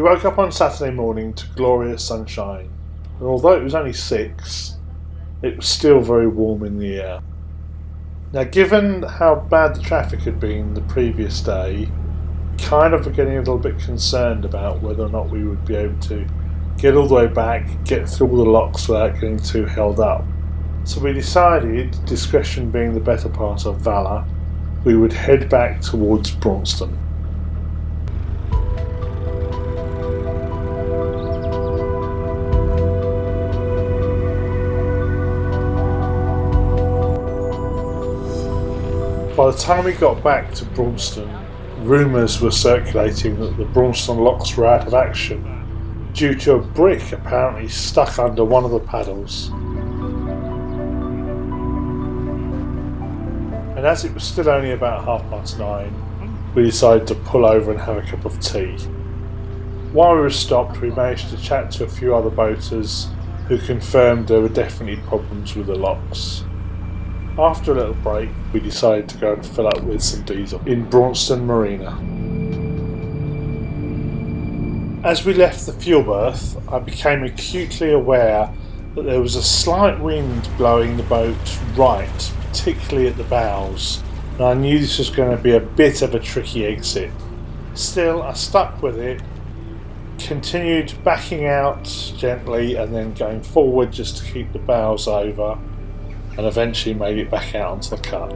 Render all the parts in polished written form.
woke up on Saturday morning to glorious sunshine, and although it was only 6, it was still very warm in the air. Now, given how bad the traffic had been the previous day, kind of getting a little bit concerned about whether or not we would be able to get all the way back, get through all the locks without getting too held up. So we decided, discretion being the better part of valour, we would head back towards Braunston. By the time we got back to Braunston, rumours were circulating that the Braunston locks were out of action due to a brick apparently stuck under one of the paddles. And as it was still only about 9:30, we decided to pull over and have a cup of tea. While we were stopped, we managed to chat to a few other boaters who confirmed there were definitely problems with the locks. After a little break, we decided to go and fill up with some diesel in Braunston Marina. As we left the fuel berth, I became acutely aware that there was a slight wind blowing the boat right, particularly at the bows, and I knew this was going to be a bit of a tricky exit. Still, I stuck with it, continued backing out gently and then going forward just to keep the bows over, and eventually made it back out onto the cut.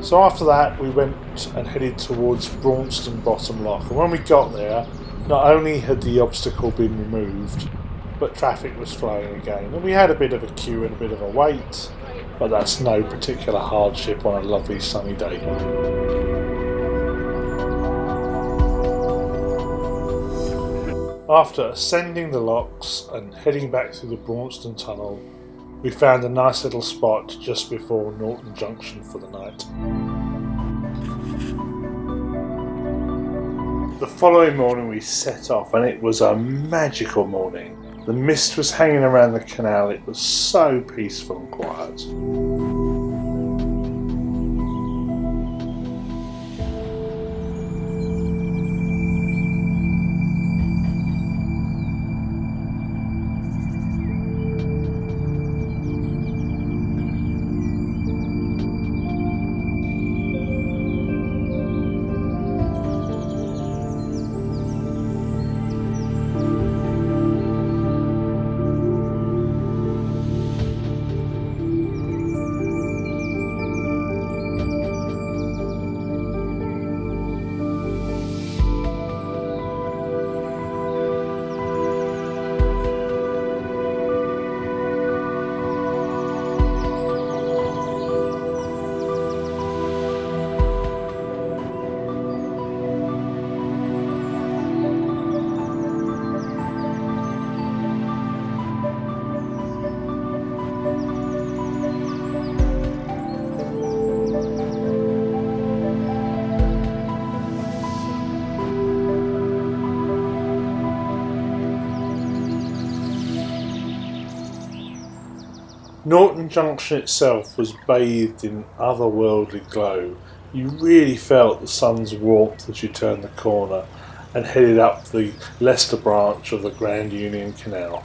So after that, we went and headed towards Braunston Bottom Lock, and when we got there, not only had the obstacle been removed, but traffic was flowing again, and we had a bit of a queue and a bit of a wait, but that's no particular hardship on a lovely sunny day. After ascending the locks and heading back through the Braunston Tunnel, we found a nice little spot just before Norton Junction for the night. The following morning we set off, and it was a magical morning. The mist was hanging around the canal. It was so peaceful and quiet. Norton Junction itself was bathed in otherworldly glow. You really felt the sun's warmth as you turned the corner and headed up the Leicester branch of the Grand Union Canal.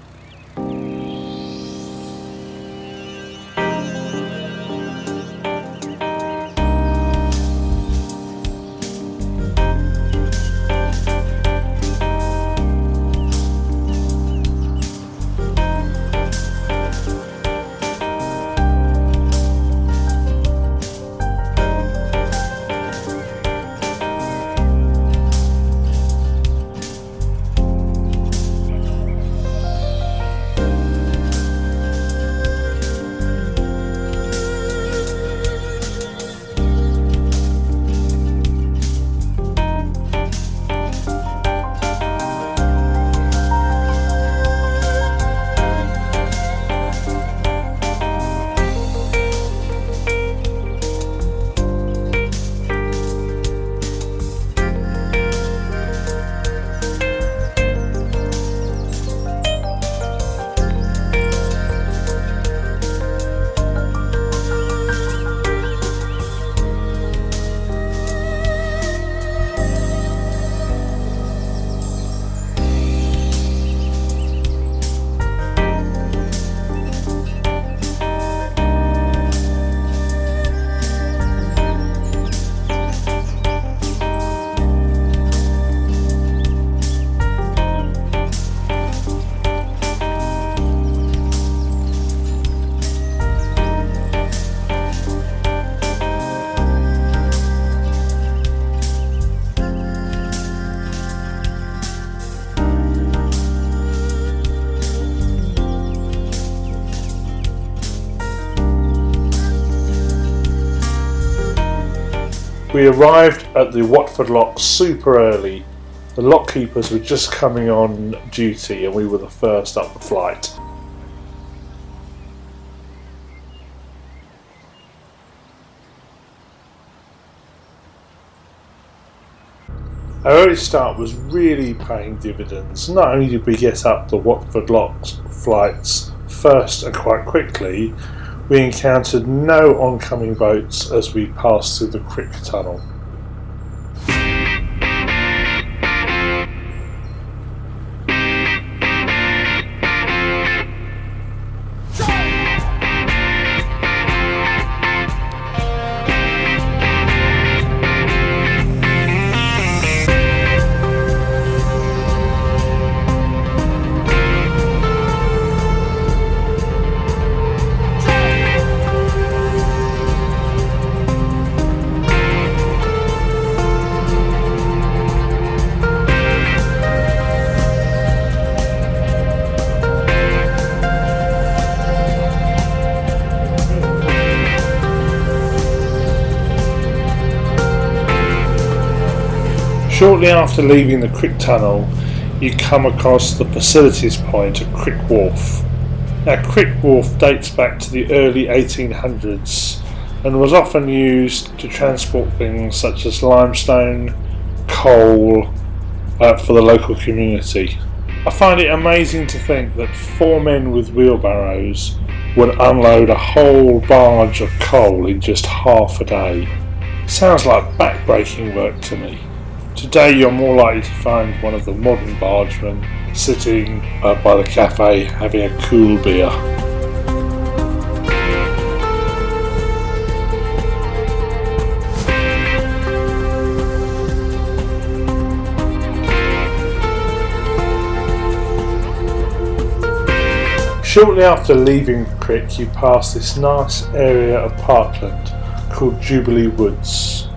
We arrived at the Watford lock super early. The lock keepers were just coming on duty and we were the first up the flight. Our early start was really paying dividends. Not only did we get up the Watford lock's flights first and quite quickly, we encountered no oncoming boats as we passed through the Crick Tunnel. Shortly after leaving the Crick Tunnel, you come across the facilities point at Crick Wharf. Now, Crick Wharf dates back to the early 1800s and was often used to transport things such as limestone, coal for the local community. I find it amazing to think that 4 men with wheelbarrows would unload a whole barge of coal in just half a day. Sounds like back-breaking work to me. Today you're more likely to find one of the modern bargemen sitting by the cafe having a cool beer. Shortly after leaving the Crick, you pass this nice area of parkland called Jubilee Woods.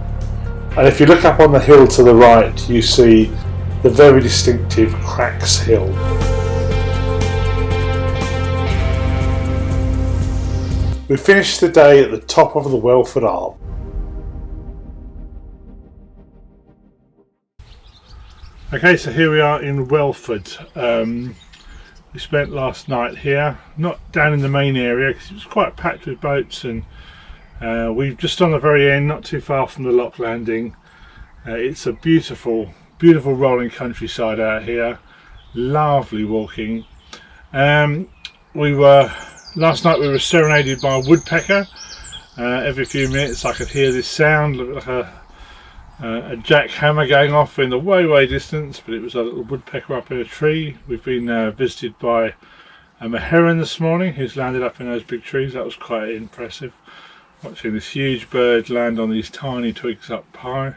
And if you look up on the hill to the right, you see the very distinctive Cracks Hill. We finished the day at the top of the Wilfred Arm. Okay, so here we are in Wilfred. We spent last night here, not down in the main area because it was quite packed with boats, and we're just on the very end, not too far from the lock landing. It's a beautiful rolling countryside out here, lovely walking. Last night we were serenaded by a woodpecker. Every few minutes I could hear this sound, looked like a jackhammer going off in the way distance, but it was a little woodpecker up in a tree. We've been visited by a heron this morning who's landed up in those big trees. That was quite impressive, watching this huge bird land on these tiny twigs up high.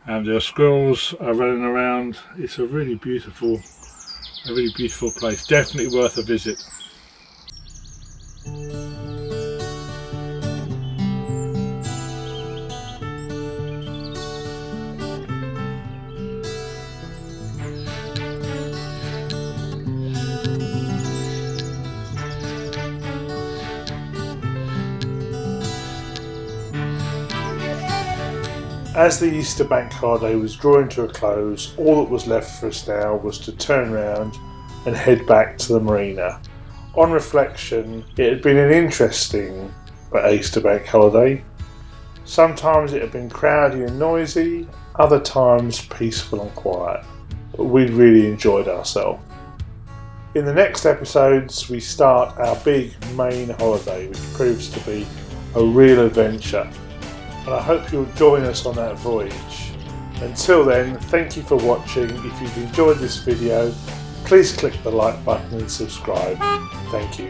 There are squirrels running around. It's a really beautiful place. Definitely worth a visit. As the Easter bank holiday was drawing to a close, all that was left for us now was to turn around and head back to the marina. On reflection, it had been an interesting Easter bank holiday. Sometimes it had been crowded and noisy, other times peaceful and quiet, but we'd really enjoyed ourselves. In the next episodes, we start our big main holiday, which proves to be a real adventure. And I hope you'll join us on that voyage. Until then, thank you for watching. If you've enjoyed this video, please click the like button and subscribe. Thank you.